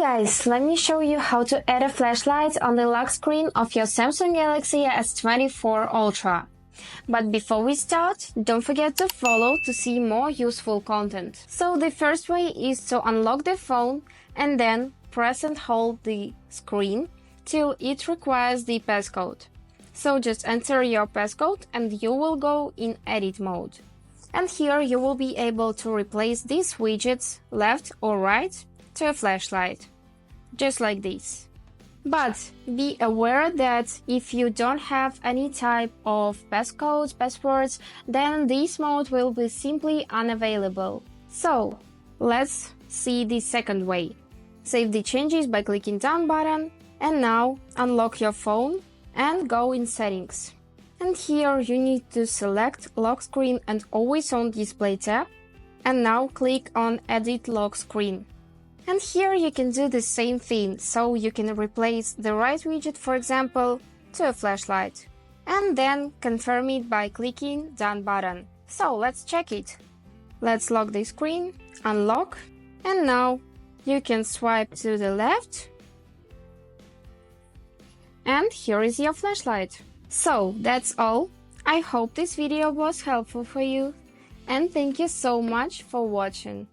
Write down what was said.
guys, let me show you how to add a flashlight on the lock screen of your Samsung Galaxy S24 Ultra. But before we start, don't forget to follow to see more useful content. So the first way is to unlock the phone and then press and hold the screen till it requires the passcode. So just enter your passcode and you will go in edit mode. And here you will be able to replace these widgets left or right to a flashlight, just like this. But be aware that if you don't have any type of passcodes, passwords, then this mode will be simply unavailable. So let's see the second way. Save the changes by clicking down button and now unlock your phone and go in settings. And here you need to select lock screen and always on display tab and now click on edit lock screen. And here you can do the same thing, so you can replace the right widget, for example, to a flashlight. And then confirm it by clicking done button. So let's check it. Let's lock the screen, unlock, and now you can swipe to the left. And here is your flashlight. So that's all. I hope this video was helpful for you. And thank you so much for watching.